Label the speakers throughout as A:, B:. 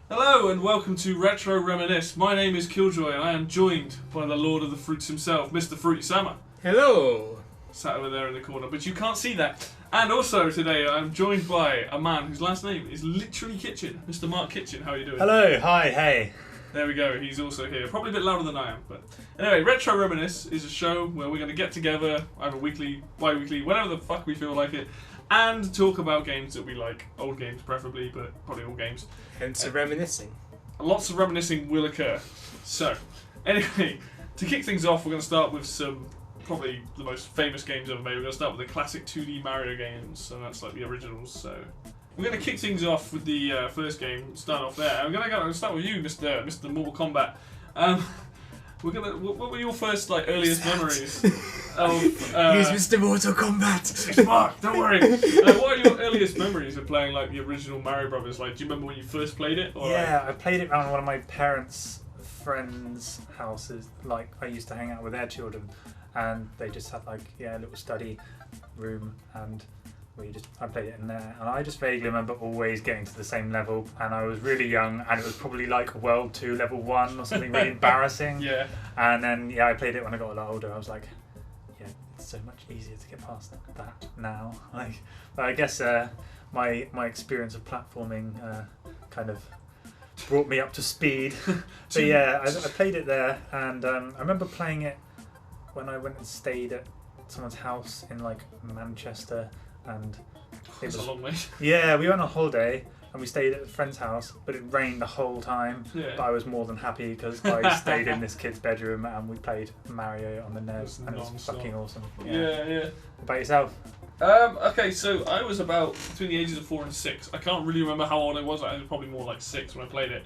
A: Hello and welcome to Retro Reminisce. My name is Killjoy and I am joined by the Lord of the Fruits himself, Mr. Fruity Summer.
B: Hello!
A: Sat over there in the corner, but you can't see that. And also today I'm joined by a man whose last name is literally Kitchen, Mr. Mark Kitchen. How are you doing?
C: Hello, hi, hey.
A: There we go, he's also here. Probably a bit louder than I am, but anyway, Retro Reminisce is a show where we're going to get together either weekly, bi-weekly, whenever the fuck we feel like it, and talk about games that we like. Old games preferably, but probably all games.
B: Hence reminiscing.
A: Lots of reminiscing will occur. So, anyway, to kick things off, we're going to start with some probably the most famous games ever made. We're going to start with the classic 2D Mario games, and that's like the originals. So, we're going to kick things off with the first game. Start off there. I'm going to start with you, Mr. Mortal Kombat. What were your first like earliest memories of?
B: Use Mr. Mortal Kombat.
A: It's Mark, don't worry. What are your earliest memories of playing like the original Mario Brothers? Like, do you remember when you first played it? Or,
C: Yeah, I played it around one of my parents' friends' houses. Like, I used to hang out with their children, and they just had like a little study room, and I played it in there, and I just vaguely remember always getting to the same level, and I was really young, and it was probably like World 2 level 1 or something really embarrassing.
A: Yeah.
C: And then I played it when I got a lot older. I was like, yeah, it's so much easier to get past that now. Like, but I guess my experience of platforming kind of brought me up to speed. So yeah, I played it there, and I remember playing it when I went and stayed at someone's house in like Manchester. And it was
A: a long way.
C: Yeah, we went on holiday and we stayed at a friend's house, but it rained the whole time.
A: Yeah.
C: But I was more than happy because I stayed in this kid's bedroom and we played Mario on the NES, and it was fucking awesome.
A: Yeah.
C: What about yourself?
A: Okay, so I was about between the ages of 4 and 6. I can't really remember how old I was. I was probably more like 6 when I played it.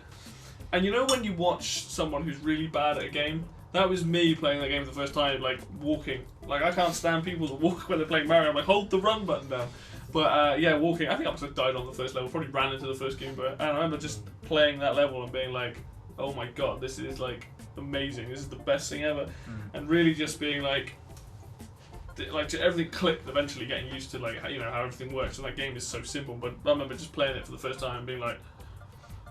A: And you know when you watch someone who's really bad at a game? That was me playing that game for the first time, like walking. Like, I can't stand people that walk when they're playing Mario. I'm like, hold the run button down. But yeah, walking. I think I must have died on the first level. Probably ran into the first game, but I remember just playing that level and being like, oh my god, this is like amazing. This is the best thing ever. And really just being like everything clicked eventually, getting used to like how everything works. And that game is so simple. But I remember just playing it for the first time and being like,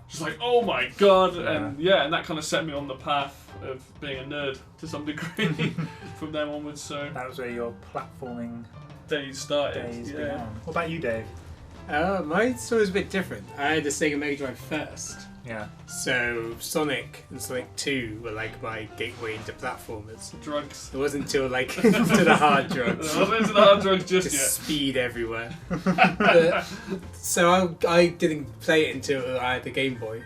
A: just like, oh my god, and that kind of set me on the path of being a nerd to some degree from then onwards. So
C: that was where your platforming
A: days started.
C: Began. What about you, Dave?
B: My story was a bit different. I had the Sega Mega Drive first.
C: Yeah.
B: So Sonic and Sonic 2 were like my gateway into platformers.
A: Drugs.
B: It wasn't until like to the hard drugs.
A: I wasn't into the hard drugs just yet.
B: Speed everywhere. So I didn't play it until I had the Game Boy.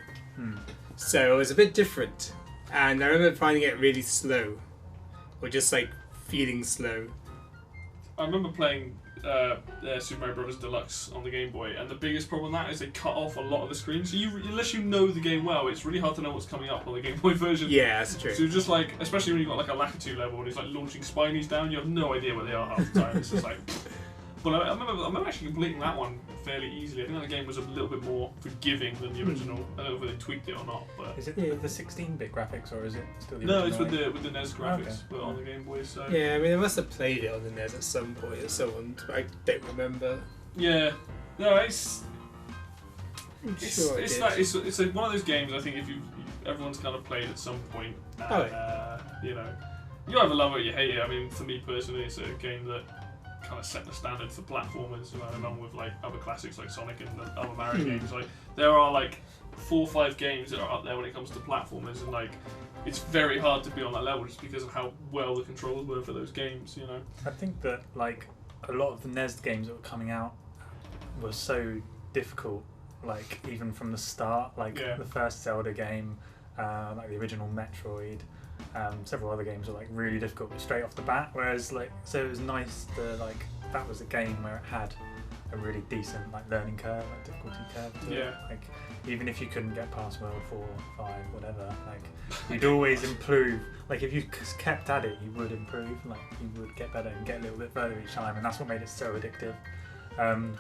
B: So it was a bit different. And I remember finding it really slow. Or just like feeling slow.
A: I remember playing Super Mario Bros. Deluxe on the Game Boy, and the biggest problem with that is they cut off a lot of the screen. So unless you know the game well, it's really hard to know what's coming up on the Game Boy version.
B: Yeah, that's true.
A: So just like, especially when you've got like a Lakitu level and it's like launching Spinies down, you have no idea where they are half the time. It's just like... But I remember actually completing that one fairly easily. I think that game was a little bit more forgiving than the original. I don't know if they tweaked it or not. But
C: is it the 16-bit graphics, or is it still the
A: No,
C: original?
A: it's with the NES graphics, but on the Game Boy. So
B: yeah, I mean, I must have played it on the NES at some point or so on, but I don't remember.
A: Yeah, no, it's
B: I'm
A: it's
B: sure
A: it's like one of those games. I think if everyone's kind of played at some point. You either love it or you hate it. I mean, for me personally, it's a game that kind of set the standard for platformers, along with like other classics like Sonic and the other Mario games. Like, there are like 4 or 5 games that are up there when it comes to platformers, and like it's very hard to be on that level just because of how well the controls were for those games.
C: I think that like a lot of the NES games that were coming out were so difficult. Like even from the start, like the first Zelda game, like the original Metroid. Several other games were like really difficult straight off the bat, whereas like it was nice to like that was a game where it had a really decent like learning curve, like difficulty curve to it. Like even if you couldn't get past World 4, 5, whatever, like you'd always improve. Like if you kept at it, you would improve. Like you would get better and get a little bit further each time, and that's what made it so addictive.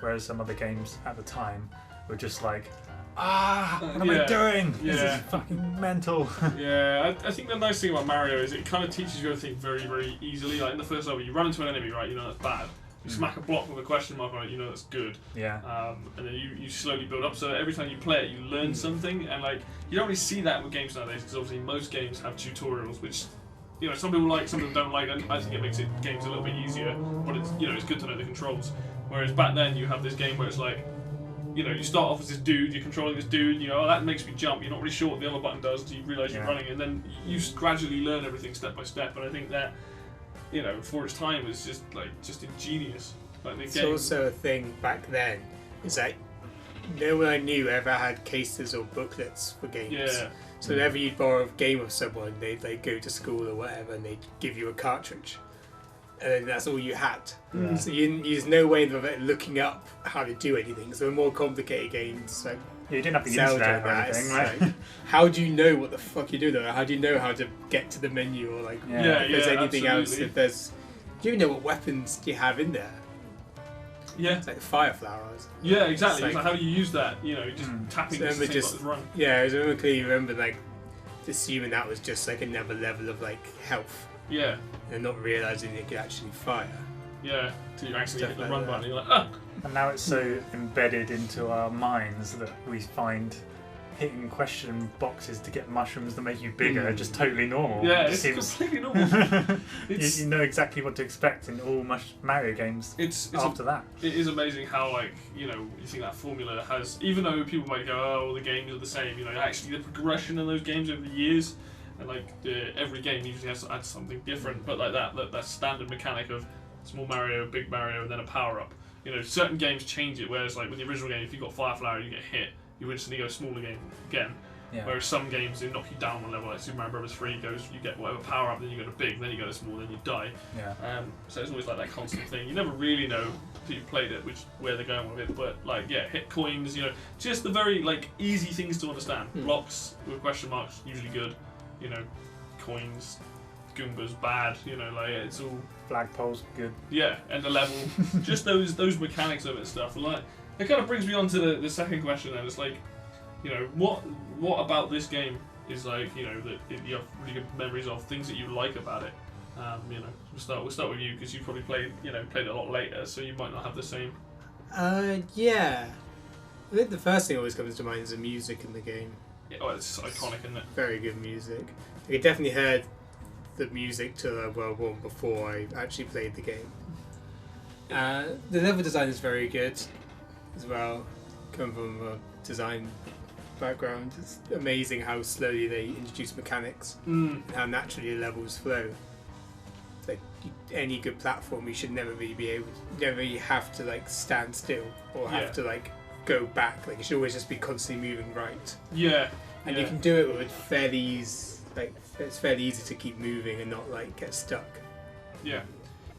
C: Whereas some other games at the time were just like what am I doing?
A: Yeah.
C: This is fucking mental.
A: Yeah, I think the nice thing about Mario is it kind of teaches you everything very, very easily. Like in the first level, you run into an enemy, right? You know that's bad. You smack a block with a question mark on it, you know that's good.
C: Yeah.
A: And then you slowly build up. So every time you play it, you learn something, and like you don't really see that with games nowadays because obviously most games have tutorials, which some people like, some people don't like. And I think it makes games a little bit easier, but it's it's good to know the controls. Whereas back then you have this game where it's like, you start off as this dude, you're controlling this dude, that makes me jump. You're not really sure what the other button does until you realise you're running, and then you gradually learn everything step by step. And I think that, for its time, was just ingenious. Like the
B: it's
A: game.
B: also a thing back then, is that no one I knew ever had cases or booklets for games.
A: Yeah.
B: So whenever you'd borrow a game of someone, they'd go to school or whatever, and they'd give you a cartridge. And then that's all you had.
C: Yeah.
B: So there's no way of looking up how to do anything. So more complicated games like
C: You didn't have the
B: Zelda
C: internet
B: and
C: or
B: that,
C: anything,
B: it's
C: right?
B: like, how do you know what the fuck you're doing? How do you know how to get to the menu, or if there's anything else? If there's, do you know what weapons do you have in there?
A: Yeah.
B: It's like fire flowers.
A: Yeah, exactly.
B: It's
A: like, how do you use that? Just tapping
B: So
A: this thing
B: just-
A: like run.
B: Yeah, I clearly remember assuming that was just another level of health,
A: Yeah.
B: and not realizing it could actually fire.
A: Yeah. Till you actually
B: Stuff
A: hit the
B: like
A: run
B: that.
A: button, you're like, ah!
C: And now it's so embedded into our minds that we find hitting question boxes to get mushrooms that make you bigger just totally normal.
A: Yeah,
C: It
A: it's completely normal.
C: you know exactly what to expect in all Mario games after that.
A: It is amazing how, you think that formula has, even though people might go, oh, the games are the same, actually the progression in those games over the years, and every game usually has to add something different, but that standard mechanic of small Mario, big Mario, and then a power-up. Certain games change it, whereas with the original game, if you got Fire Flower, you get hit, you instantly go small again.
C: Yeah.
A: Whereas some games, they knock you down one level, like Super Mario Bros. 3 you get whatever power-up, then you go to big, then you go to small, then you die.
C: Yeah.
A: So it's always that constant thing. You never really know until you've played it, where they're going with it, but hit coins, just the very easy things to understand. Blocks with question marks, usually good. Coins, Goombas bad, it's all
C: Flagpoles, good.
A: yeah, and the level, just those mechanics of it and stuff. It kind of brings me on to the second question, and it's what about this game is that you have really good memories of, things that you like about it. We'll start with you, because you probably played it a lot later, so you might not have the same.
B: Yeah. I think the first thing that always comes to mind is the music in the game.
A: Yeah, it's iconic, isn't it?
B: Very good music. I definitely heard the music to World 1 before I actually played the game. The level design is very good as well. Come from a design background, it's amazing how slowly they introduce mechanics and how naturally the levels flow. It's like any good platform, you should never really have to stand still or have to go back. It should always just be constantly moving right.
A: Yeah.
B: And you can do it with fairly ease. It's fairly easy to keep moving and not get stuck.
A: Yeah,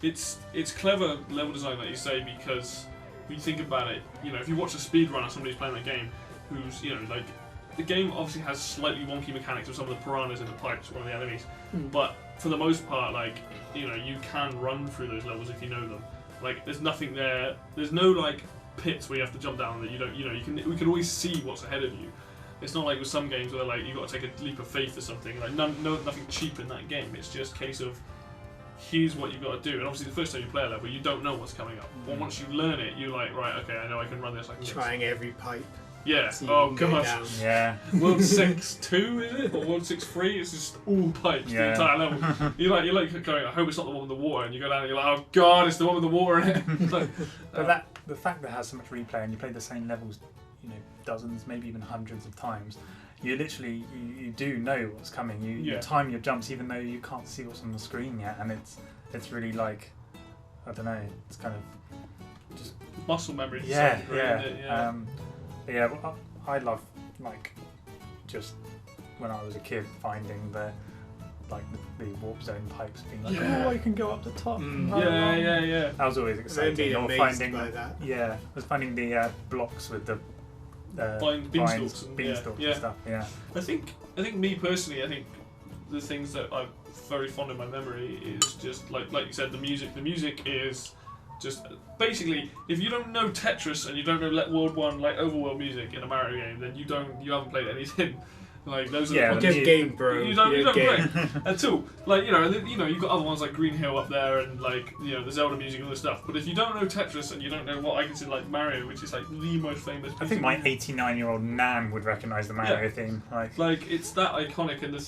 A: it's clever level design, like you say, because when you think about it, if you watch a speedrunner, somebody's playing that game, who's the game obviously has slightly wonky mechanics with some of the piranhas in the pipes, one of the enemies, but for the most part, you can run through those levels if you know them. There's nothing there. There's no pits where you have to jump down that you don't. We can always see what's ahead of you. It's not like with some games where you got to take a leap of faith or something. Nothing cheap in that game. It's just a case of here's what you've got to do. And obviously the first time you play a level, you don't know what's coming up. But once you learn it, you're right, okay, I know I can run this. I can
B: Trying every pipe.
A: Yeah.
B: So
A: Oh gosh.
C: Yeah.
A: World 6-2 is it, or World 6-3? It's just all pipes the entire level. You're going, I hope it's not the one with the water, and you go down and you're like, oh god, it's the one with the water in it.
C: But the fact that it has so much replay and you play the same levels, dozens, maybe even hundreds of times, you literally you do know what's coming. You time your jumps even though you can't see what's on the screen yet, and it's really I don't know, it's kind of just
A: muscle memory.
C: Yeah,
A: degree,
C: yeah.
A: isn't it?
C: But I love just when I was a kid finding the warp zone pipes being oh, I can go up the top.
A: Yeah.
C: That was always exciting. Or finding
B: that.
C: Yeah, I was finding the blocks with the
A: beanstalks
C: and stuff. Yeah.
A: I think me personally, the things that I'm very fond in my memory is just like you said, the music. The music is Just basically, if you don't know Tetris and you don't know World 1 like overworld music in a Mario game, then you haven't played anything. Like those are
B: the game, bro.
A: You don't play at all. Like you've got other ones like Green Hill up there and like the Zelda music and all this stuff. But if you don't know Tetris and you don't know what I consider like Mario, which is like the most famous.
C: I think my 89-year-old nan would recognise the Mario theme.
A: Like it's that iconic, and the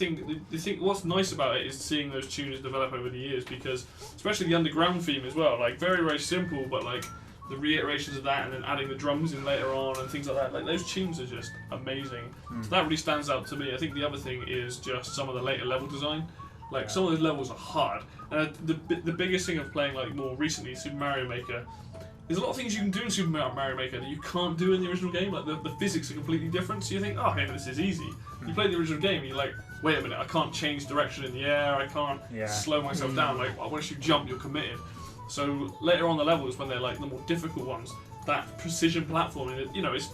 A: thing. What's nice about it is seeing those tunes develop over the years, because especially the underground theme as well. Like very very simple, but like the reiterations of that, and then adding the drums in later on and things like that. Like those tunes are just amazing. So that really stands out to me. I think the other thing is just some of the later level design. Like some of those levels are hard, and the biggest thing of playing like more recently Super Mario Maker. There's a lot of things you can do in Super Mario Maker that you can't do in the original game. Like the physics are completely different. So you think, oh, hey, this is easy. You play the original game, and you're like, wait a minute, I can't change direction in the air. I can't slow myself down. Like once you jump, you're committed. So later on the levels, when they're like the more difficult ones, that precision platforming,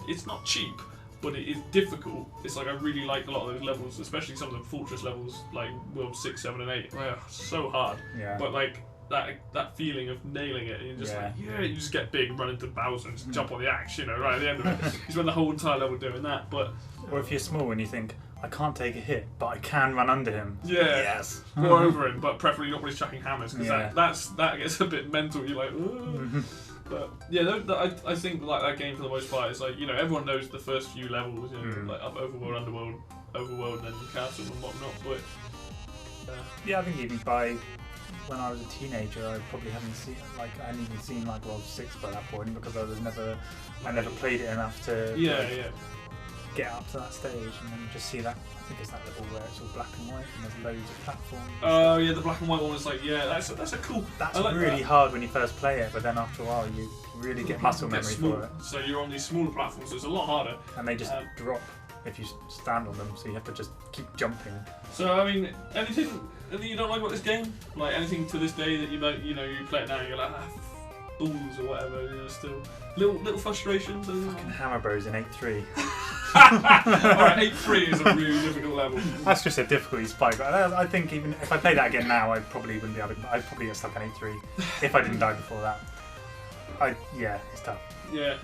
A: it's not cheap, but it is difficult. It's like I really like a lot of those levels, especially some of the Fortress levels, like World 6, 7, and 8. They're so hard. Yeah. But like that feeling of nailing it, and you're just you just get big, run into Bowser and just jump on the axe, right at the end of it. You spend the whole entire level doing that. But
C: or if you're small and you think, I can't take a hit, but I can run under him.
A: Yeah. Yes. Or over him, but preferably not when he's chucking hammers, because that gets a bit mental. You're like, ooh. But yeah, I think like that game for the most part is like everyone knows the first few levels, like overworld, underworld, and then castle and whatnot. But
C: I think even by when I was a teenager, I probably hadn't even seen like World 6 by that point, because I never played it enough to get up to that stage, and then just see that. I think it's that level where it's all black and white and there's loads of platforms.
A: Oh yeah, the black and white one is like that's a cool.
C: That's really hard when you first play it, but then after a while you really get muscle memory for it.
A: So you're on these smaller platforms, so it's a lot harder.
C: And they just drop if you stand on them, so you have to just keep jumping.
A: So I mean, anything you don't like about this game? Like anything to this day that you play it now and you're like balls or whatever, still little frustrations.
C: Fucking Hammer Bros in 8.3.
A: Alright, 8.3 is a really difficult level.
C: That's just a difficulty spike. But I think even if I played that again now, I probably wouldn't be able to. I'd probably get stuck on 8.3 if I didn't die before that. It's tough.
A: Yeah.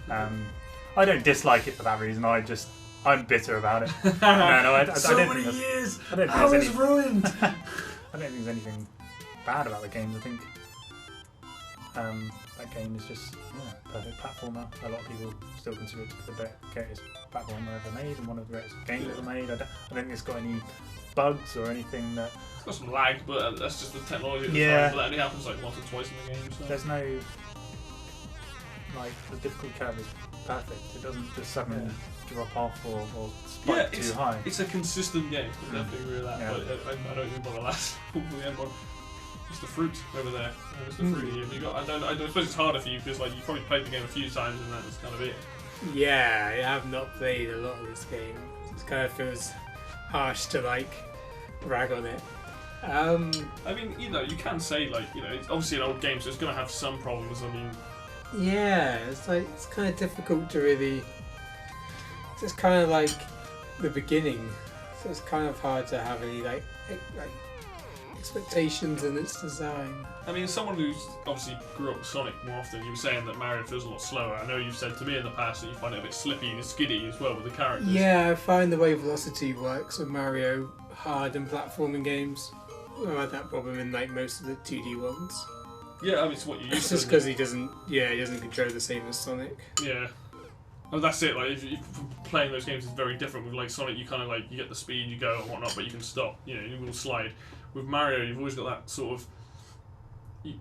C: I don't dislike it for that reason. I'm bitter about it. No, I don't
A: many years.
C: I don't think
A: I was ruined.
C: I don't think there's anything bad about the games. I think that game is just perfect platformer. A lot of people still consider it the greatest platformer ever made and one of the greatest games ever made. I don't think it's got any bugs or anything that.
A: It's got some lag, but that's just the technology at the time. But that only happens like once or twice in the game. So.
C: There's no the difficulty curve is perfect. It doesn't just suddenly drop off or spike too high.
A: It's a consistent game. I definitely agree with that. Yeah. But I don't think about the last the end one. It's the fruit over there. It's the fruit. You got. I suppose it's harder for you because like you probably played the game a few times and that's kind of it.
B: Yeah, I have not played a lot of this game. It kind of feels harsh to like rag on it.
A: I mean, you can say like it's obviously an old game, so it's going to have some problems. I mean.
B: Yeah, it's kind of difficult to really. It's kind of like the beginning, so it's kind of hard to have any like expectations in its design.
A: I mean, as someone who's obviously grew up with Sonic more often, you were saying that Mario feels a lot slower. I know you've said to me in the past that you find it a bit slippy and skiddy as well with the characters.
B: Yeah, I find the way velocity works with Mario hard in platforming games. I had that problem in like most of the 2D ones.
A: Yeah, I mean, it's what you used to.
B: It's just because he doesn't control the same as Sonic.
A: Yeah. And that's it. Like, if playing those games is very different. With like Sonic, you kind of like you get the speed, you go and whatnot, but you can stop. You will slide. With Mario, you've always got that sort of.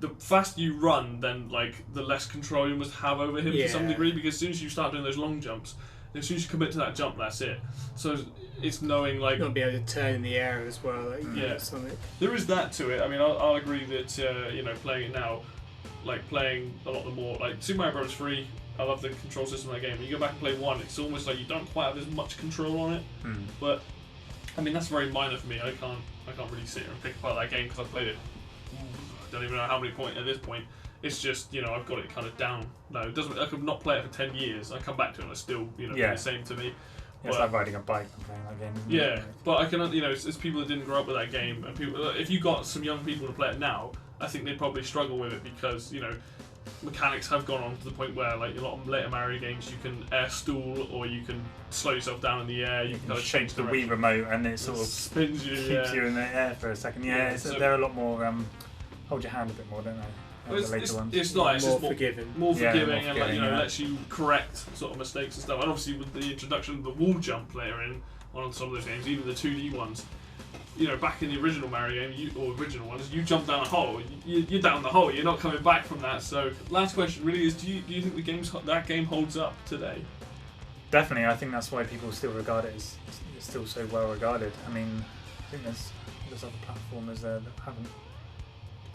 A: The faster you run, then like the less control you must have over him to some degree. Because as soon as you start doing those long jumps, as soon as you commit to that jump, that's it. So it's knowing like
B: not be able to turn in the air as well. Like Sonic.
A: There is that to it. I mean, I'll agree that playing it now, like playing a lot more like Super Mario Bros. 3. I love the control system of that game. When you go back and play 1, it's almost like you don't quite have as much control on it. But I mean, that's very minor for me. I can't really sit here and pick apart that game because I've played it. I don't even know how many points at this point. It's just I've got it kind of down. No, it doesn't. I could not play it for 10 years. I come back to it and it's still the same to me.
C: It's like riding a bike and playing that game.
A: Yeah, but I can it's people that didn't grow up with that game, and people. If you got some young people to play it now, I think they'd probably struggle with it because mechanics have gone on to the point where, like a lot of later Mario games, you can air stool or you can slow yourself down in the air. You can kind of change
C: the
A: direction.
C: Wii remote and it sort of
A: spins you,
C: keeps you in the air for a second. Yeah,
A: so
C: they're a lot more hold your hand a bit more, don't they?
A: It's
C: the later ones.
A: It's nice.
B: More
A: it's
B: forgiving.
A: More forgiving,
C: more
A: and like,
C: forgiving,
A: lets you correct sort of mistakes and stuff. And obviously with the introduction of the wall jump later on some of those games, even the 2D ones, back in the original Mario game, or original ones, you jump down a hole, you're down the hole, you're not coming back from that. So last question really is, do you think that game holds up today?
C: Definitely, I think that's why people still regard it as it's still so well regarded. I mean, I think there's other platformers there that haven't,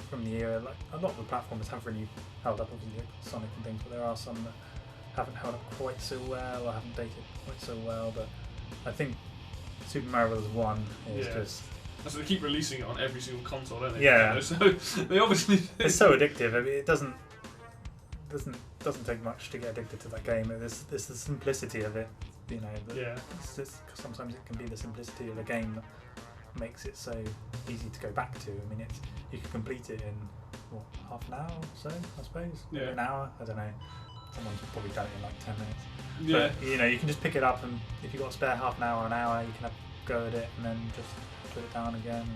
C: from the era, like a lot of the platformers have really held up, obviously like Sonic and things, but there are some that haven't held up quite so well or haven't dated quite so well. But I think Super Mario Bros. 1 is just...
A: So they keep releasing it on every single console, don't they?
C: Yeah.
A: So they obviously...
C: It's so addictive. I mean, it doesn't take much to get addicted to that game. It's the simplicity of it, It's just, sometimes it can be the simplicity of the game that makes it so easy to go back to. I mean, you can complete it in half an hour or so, I suppose.
A: Yeah.
C: An hour. I don't know. Someone's probably done it in like 10 minutes.
A: Yeah.
C: But, you can just pick it up, and if you've got a spare half an hour, you can have a go at it, and then just put it down again.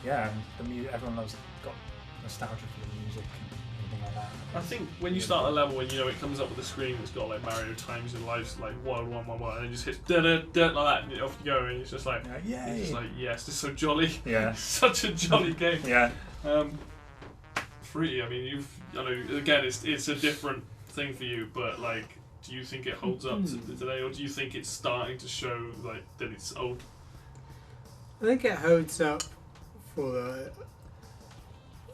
C: And everyone got nostalgia for the music and everything like that.
A: I think when you start a level and it comes up with a screen that's got like Mario times your lives like 1 1 1 1 and it just hits dirt like that and off you go, and it's just like
C: yay.
A: It's just like, yes, this is so jolly.
C: Yeah.
A: Such a jolly game.
C: Yeah.
A: Free, I mean I know again it's a different thing for you, but like, do you think it holds up today, or do you think it's starting to show like that it's old?
B: I think it holds up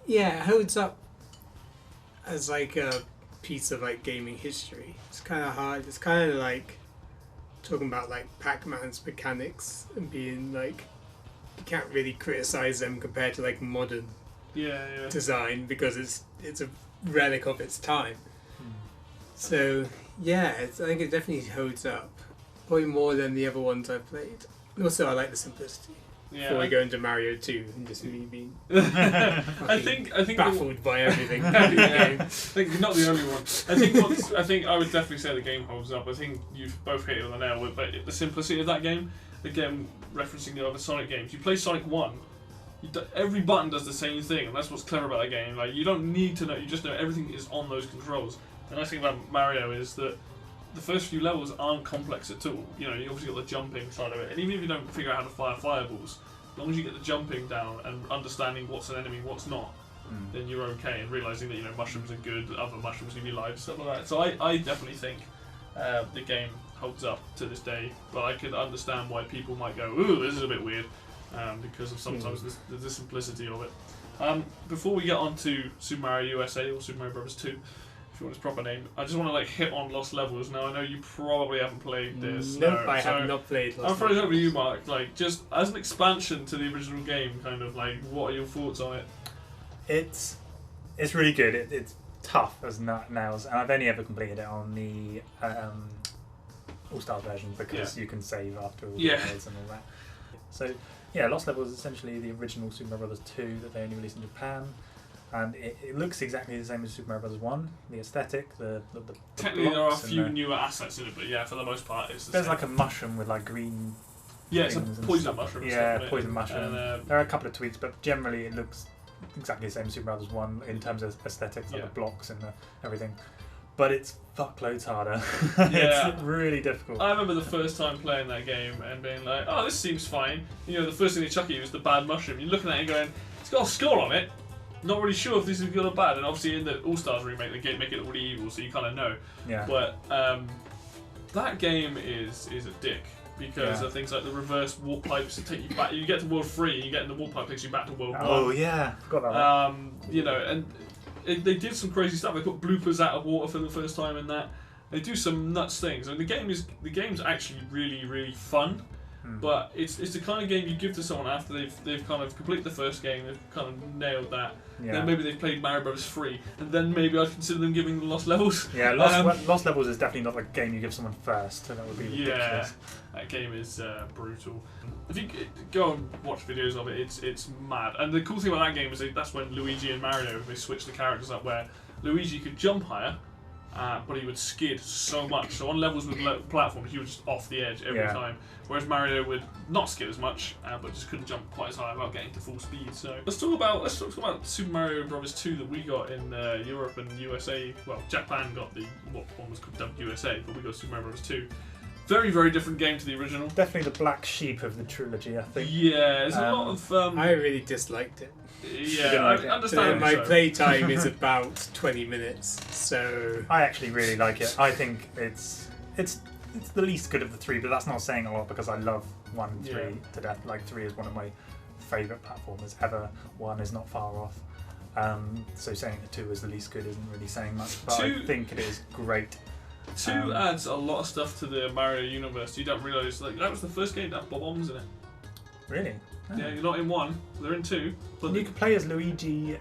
B: it holds up as like a piece of like gaming history. It's kind of hard. It's kind of like talking about like Pac-Man's mechanics and being like, you can't really criticize them compared to like modern design because it's a relic of its time. So I think it definitely holds up, probably more than the other ones I've played. Also, I like the simplicity. Before we go into Mario 2 and just me being
A: I think
B: baffled by everything.
A: I think you're not the only one. I think I would definitely say the game holds up. I think you've both hit it on the nail with the simplicity of that game. Again, referencing the other Sonic games, you play Sonic 1. Every button does the same thing, and that's what's clever about the game. Like, you don't need to know; you just know everything is on those controls. The nice thing about Mario is that the first few levels aren't complex at all. You obviously got the jumping side of it, and even if you don't figure out how to fire fireballs, as long as you get the jumping down and understanding what's an enemy, what's not, then you're okay. And realizing that mushrooms are good, other mushrooms give you life, stuff like that. So I definitely think the game holds up to this day. But I could understand why people might go, "Ooh, this is a bit weird," because of sometimes the simplicity of it. Before we get on to Super Mario USA or Super Mario Bros. 2. If you want its proper name, I just want to hit on Lost Levels. Now I know you probably haven't played this.
B: Nope, I have not played Lost Levels.
A: I'm throwing it over to you, Mark. Just as an expansion to the original game, what are your thoughts on it?
C: It's really good. It's tough as nails, and I've only ever completed it on the All-Star version because you can save after all the levels and all that. So Lost Levels is essentially the original Super Mario Bros. 2 that they only released in Japan. And it looks exactly the same as Super Mario Bros. 1. The aesthetic, the
A: technically there are a few newer assets in it, but for the most part it's the
C: there's
A: same.
C: like a mushroom with green.
A: Yeah, it's a poison mushroom.
C: Poison mushroom. And, there are a couple of tweaks, but generally it looks exactly the same as Super Mario Bros. 1 in terms of aesthetics, like the blocks and everything. But it's fuckloads harder. It's really difficult.
A: I remember the first time playing that game and being like, "Oh, this seems fine." The first thing they chuck at you is the bad mushroom. You're looking at it and going, "It's got a skull on it." Not really sure if this is good or bad, and obviously in the All-Stars remake, they make it really evil, so you kind of know.
C: Yeah.
A: But that game is a dick because of things like the reverse warp pipes that take you back. You get to World 3, you get in the warp pipe, takes you back to World 1.
C: Oh yeah, forgot about that.
A: And they did some crazy stuff. They put bloopers out of water for the first time in that. They do some nuts things, and the game's actually really, really fun. But it's the kind of game you give to someone after they've kind of completed the first game, they've kind of nailed that.
C: Yeah.
A: Then maybe they've played Mario Bros. 3, and then maybe I'd consider them giving them Lost Levels.
C: Yeah, Lost Levels is definitely not the game you give someone first. That would be ridiculous.
A: That game is brutal. If you go and watch videos of it, it's mad. And the cool thing about that game is that's when Luigi and Mario, they switch the characters up where Luigi could jump higher, but he would skid so much. So on levels with low platforms, he was just off the edge every time. Whereas Mario would not skid as much, but just couldn't jump quite as high without getting to full speed. So let's talk about Super Mario Bros. 2 that we got in Europe and USA. Well, Japan got what one was dubbed USA, but we got Super Mario Bros. 2. Very, very different game to the original.
C: Definitely the black sheep of the trilogy, I think.
A: Yeah, there's a lot of.
B: I really disliked it.
A: Yeah, I understand.
B: My playtime is about 20 minutes, so
C: I actually really like it. I think it's the least good of the three, but that's not saying a lot because I love 1 and 3 to death. Like 3 is one of my favourite platformers ever. 1 is not far off. So saying that 2 is the least good isn't really saying much, but I think it is great.
A: 2 adds a lot of stuff to the Mario universe. You don't realise that was the first game that had bombs in it.
C: Really? Oh.
A: Yeah, you're not in 1. They're in 2. But
C: you could play as Luigi,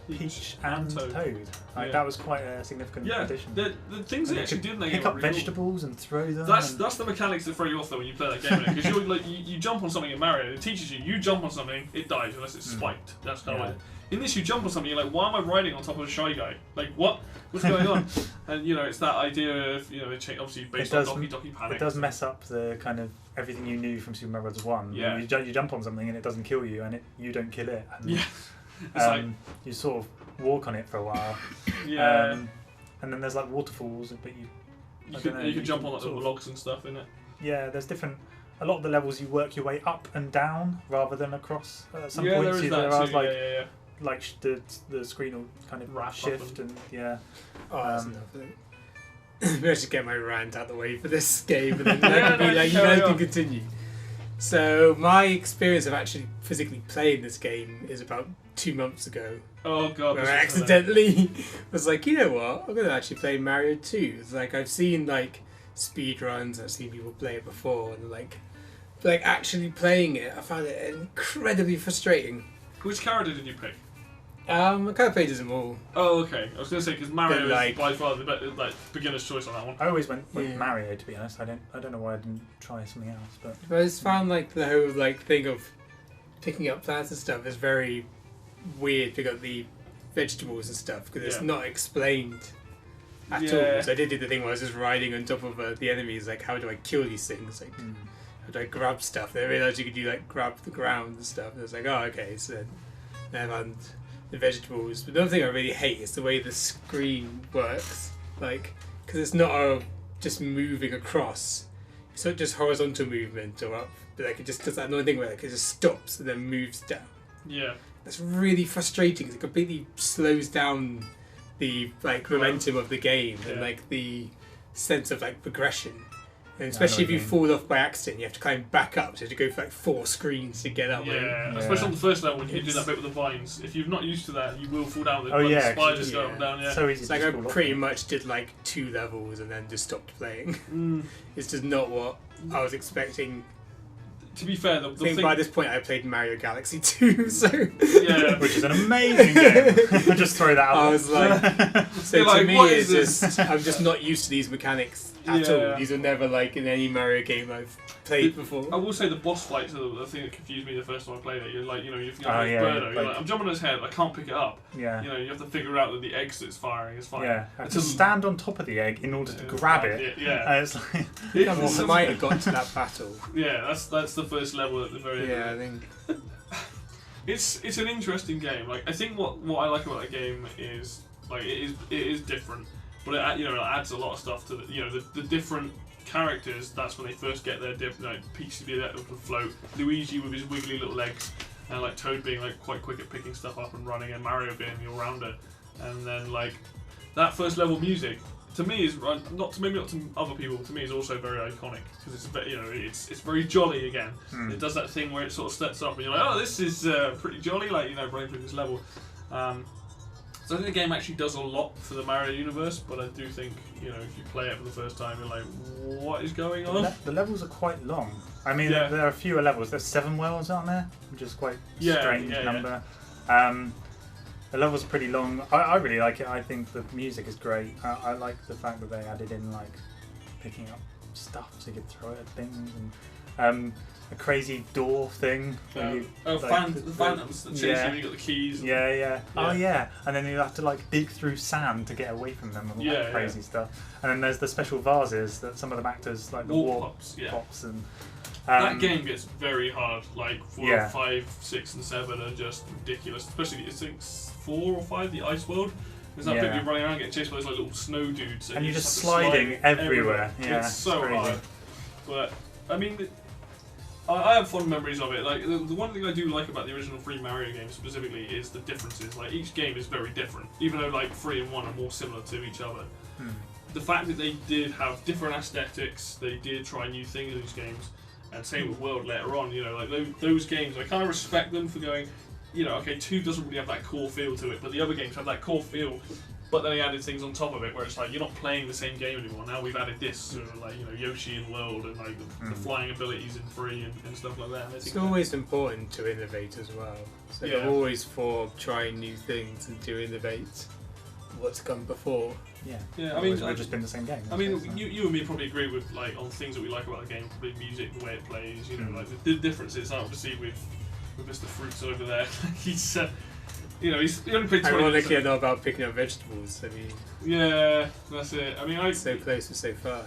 C: Peach, and Toad. That was quite a significant addition.
A: The things they actually did in that game
C: pick up vegetables and throw them.
A: That's the mechanics that throw you off though when you play that game. Because you're like you jump on something in Mario, it teaches you jump on something, it dies unless it's spiked. That's kind of like. In this, you jump on something, you're like, why am I riding on top of a Shy Guy? Like, what? What's going on? And, it's that idea of, obviously based on Doki Doki Panic.
C: It does mess up the kind of everything you knew from Super Mario Bros. 1.
A: Yeah.
C: You jump on something and it doesn't kill you, and you don't kill it. And, you sort of walk on it for a while.
A: Yeah.
C: And then there's like waterfalls, but
A: you can jump on like the logs and stuff, innit?
C: Yeah, there's different. A lot of the levels you work your way up and down rather than across. At some
A: points,
C: there is
A: that too.
C: Like the screen will kind of shift and
B: Oh, that's enough. Maybe I should get my rant out of the way for this game, and then I can be like, you guys can continue. So my experience of actually physically playing this game is about 2 months ago.
A: Oh god!
B: Where I accidentally was like, you know what? I'm gonna actually play Mario 2. It's like I've seen like speed runs, I've seen people play it before, and like actually playing it, I found it incredibly frustrating.
A: Which character did you pick?
B: I kind of played as them all.
A: Oh, okay. I was going to say because Mario is by far the beginner's choice on that one.
C: I always went with Mario, to be honest. I don't know why I didn't try something else, but
B: I just found the whole thing of picking up plants and stuff is very weird. Pick up the vegetables and stuff because it's not explained at all. So I did the thing where I was just riding on top of the enemies. Like, how do I kill these things? Like, how do I grab stuff? Then I realised you could do grab the ground and stuff. And I was like, oh, okay. So then I found the vegetables. But the other thing I really hate is the way the screen works. Like, because it's not just moving across. It's not just horizontal movement or up. But it just does that annoying thing where it just stops and then moves down.
A: Yeah.
B: That's really frustrating because it completely slows down the momentum of the game and the sense of progression. And especially if you fall off by accident, you have to climb back up. So you have to go for 4 screens to get up.
A: Yeah, especially on the first level when you do that bit with the vines. If you're not used to that, you will fall down. The spiders go up and down. Yeah,
C: so easy.
B: It's like I pretty much did 2 levels and then just stopped playing. It's just not what I was expecting.
A: To be fair, the thing
B: by this point I played Mario Galaxy 2, so
C: which is an amazing game. I'll just throw that out.
B: I was like, so to me, it's just I'm just not used to these mechanics at all. These are never in any Mario game I've played before.
A: I will say the boss fights are the thing that confused me the first time I played it. You're Birdo. You're I'm jumping on his head. I can't pick it up.
C: Yeah.
A: You have to figure out that the eggs that's firing is firing.
C: Yeah. I have to stand on top of the egg in order to grab it.
A: Yeah.
C: It's like
B: I might have got to that battle.
A: Yeah, that's the first level at the very end.
B: Yeah, I think
A: it's an interesting game. I think what I like about the game is it is different, but it adds a lot of stuff to the different characters. That's when they first get their Peach to be able to float, Luigi with his wiggly little legs, and Toad being quite quick at picking stuff up and running, and Mario being the all-rounder. And then that first level music to me is not to other people. To me, is also very iconic because it's very jolly again. It does that thing where it sort of steps up and you're like, oh, this is pretty jolly, running through this level. So I think the game actually does a lot for the Mario universe, but I do think if you play it for the first time, you're like, what is going on?
C: The levels are quite long. I mean, there are fewer levels. There's 7 worlds, aren't there? Which is quite a strange number. The level's pretty long. I really like it. I think the music is great. I like the fact that they added in picking up stuff so you could throw it at things. a crazy door thing.
A: The phantoms that chase you when you got the keys.
C: Yeah. Oh yeah, and then you have to like dig through sand to get away from them and all that crazy stuff. And then there's the special vases that some of them act as like the warp pops and.
A: That game gets very hard. Like 4, 5, 6, and 7 are just ridiculous. Especially I think 4 or 5, the ice world. There's that bit you're running around getting chased by those like little snow dudes,
C: and you're just sliding everywhere. Yeah,
A: it's so hard. But I mean, I have fond memories of it. Like the one thing I do like about the original 3 Mario games specifically is the differences. Like each game is very different, even though like 3 and 1 are more similar to each other. The fact that they did have different aesthetics, they did try new things in these games. And same with World later on, you know, like those games, I kind of respect them for going, you know, okay, 2 doesn't really have that core feel to it, but the other games have that core feel, but then they added things on top of it where it's like, you're not playing the same game anymore, now we've added this, sort of like, you know, Yoshi in World and like the flying abilities in 3 and stuff like that.
B: It's always important to innovate as well, so I'm always for trying new things and to innovate what's come before.
C: Yeah. I mean, it's just been the same game.
A: I mean, you and me probably agree with like on things that we like about the game, probably music, the way it plays. You know, like the differences. Obviously, with Mr. Fruits over there, he's you know, he only played 20 minutes.
B: Ironically, I know about picking up vegetables. I mean,
A: yeah, that's it. I mean,
B: so close and so far.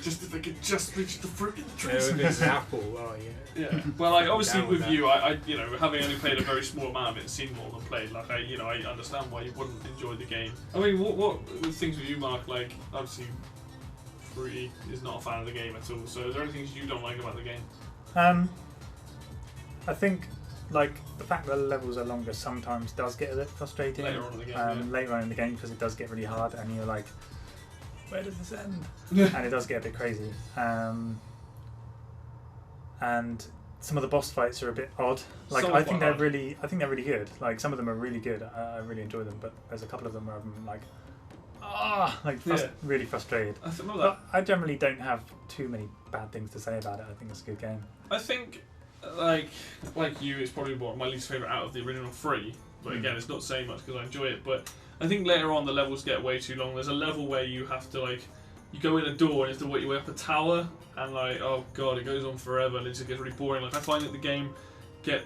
A: Just if they could just reach the fruit in the trees.
B: No, if it's an apple, oh yeah.
A: Yeah. Well, like obviously with you, I you know, having only played a very small amount of it, and seen more than played, like I understand why you wouldn't enjoy the game. I mean, what things with you, Mark? Like obviously, 3 is not a fan of the game at all. So, are there any things you don't like about the game?
C: I think like the fact that the levels are longer sometimes does get a bit frustrating.
A: Later on in the game,
C: later on in the game, because it does get really hard, and you're like, where does this end? And it does get a bit crazy. And some of the boss fights are a bit odd. Like I think they're really good. Like some of them are really good. I really enjoy them, but there's a couple of them where I'm like, really frustrated. But I generally don't have too many bad things to say about it. I think it's a good game.
A: I think like you, it's probably my least favourite out of the original 3. But again, it's not saying much because I enjoy it. But I think later on the levels get way too long. There's a level where you have to like, you go in a door and you have to work your way up a tower, and like, oh god, it goes on forever and it just gets really boring. Like I find that the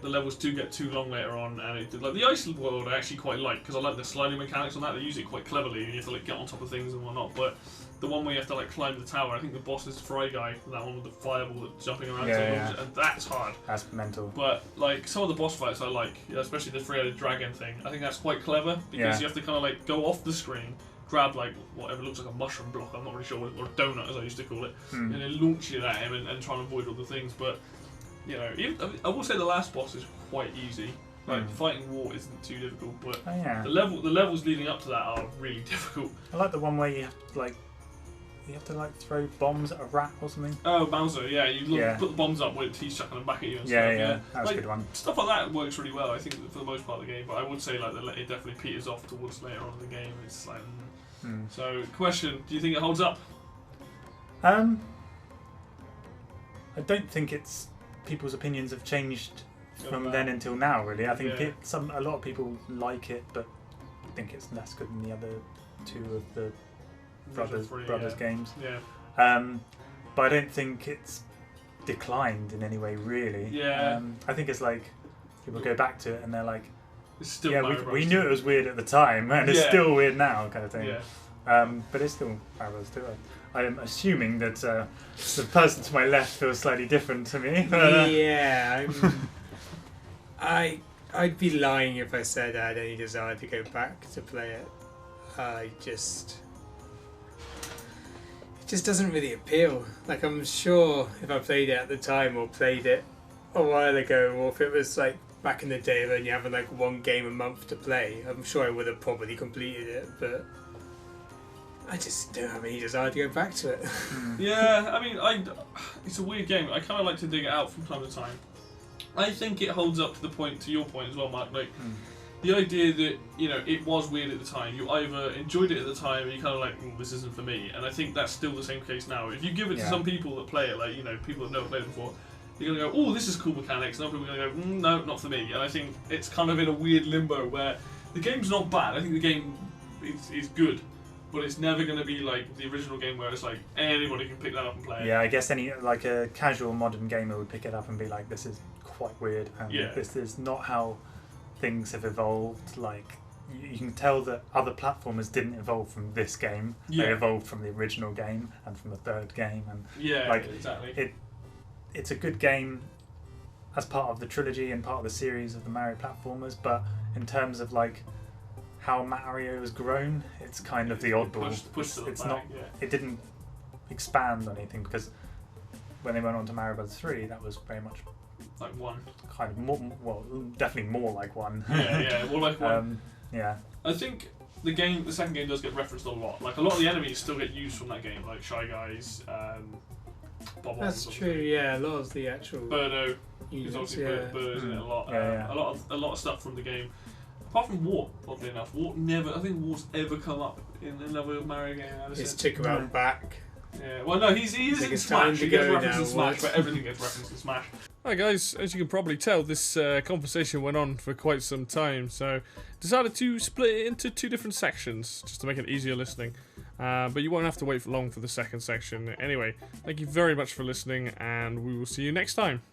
A: levels do get too long later on, and like the ice world I actually quite like because I like the sliding mechanics on that. They use it quite cleverly, and you have to like get on top of things and whatnot. But the one where you have to like climb the tower, I think the boss is the Fry guy, that one with the fireball that's jumping around, and that's hard.
C: That's mental.
A: But like some of the boss fights I like, especially the 3-headed dragon thing. I think that's quite clever because you have to kind of like go off the screen, grab like whatever looks like a mushroom block, I'm not really sure, or a donut as I used to call it, and then launch it at him and try and avoid all the things. But you know, I will say the last boss is quite easy. Like fighting war isn't too difficult, but the levels leading up to that are really difficult.
C: I like the one where you have to like throw bombs at a rat or something.
A: Oh, Bowser, yeah. You put the bombs up with he's chucking them back at you and stuff.
C: Yeah, that's a good one.
A: Stuff like that works really well, I think, for the most part of the game. But I would say like it definitely peters off towards later on in the game. It's like, So, question: do you think it holds up?
C: I don't think it's people's opinions have changed from then until now. Really, I think a lot of people like it, but I think it's less good than the other 2 of the brothers games. But I don't think it's declined in any way, really. I think it's like people go back to it and they're like,
A: it's still
C: we knew it was weird at the time and it's still weird now, kind of thing. But it's still Mario Bros. 2. I'm assuming that the person to my left feels slightly different to me.
B: I'd be lying if I said I had any desire to go back to play it. It just doesn't really appeal. Like I'm sure if I played it at the time or played it a while ago, or if it was like back in the day when you having like 1 game a month to play, I'm sure I would have probably completed it, but I just don't have any desire to go back to it.
A: I mean, it's a weird game. I kind of like to dig it out from time to time. I think it holds up to your point as well, Mark. Like the idea that, you know, it was weird at the time. You either enjoyed it at the time, and you kind of like, this isn't for me. And I think that's still the same case now. If you give it to some people that play it, like, you know, people that have never played it before, you're gonna go, oh, this is cool mechanics. And other people are gonna go, no, not for me. And I think it's kind of in a weird limbo where the game's not bad. I think the game is good. but it's never going to be like the original game where it's like anybody can pick that up and play it.
C: Yeah, I guess any like a casual modern gamer would pick it up and be like, this is quite weird, and this is not how things have evolved. Like you can tell that other platformers didn't evolve from this game. They evolved from the original game and from the third game, and
A: exactly.
C: It's a good game as part of the trilogy and part of the series of the Mario platformers, but in terms of like how Mario has grown, it's kind of the oddball. It's not. It didn't expand on anything, because when they went on to Mario Bros. 3, that was very much
A: like one.
C: Kind of more, well, definitely more like one.
A: More like one.
C: Yeah.
A: I think the second game does get referenced a lot. Like a lot of the enemies still get used from that game, like Shy Guys, Bob.
B: That's true. Yeah, a lot of the actual
A: Birdo.
B: Units,
A: There's obviously Birdo's in it a lot. A lot of stuff from the game. Apart from Warp, oddly enough, I think Warp's ever come up in another Mario game ever since.
B: It's took around back.
A: Yeah, well, no, he's in Smash. He gets referenced in Smash, but everything gets referenced in Smash.
D: Hi guys, as you can probably tell, this conversation went on for quite some time, so decided to split it into 2 different sections just to make it easier listening. But you won't have to wait for long for the second section. Anyway, thank you very much for listening, and we will see you next time.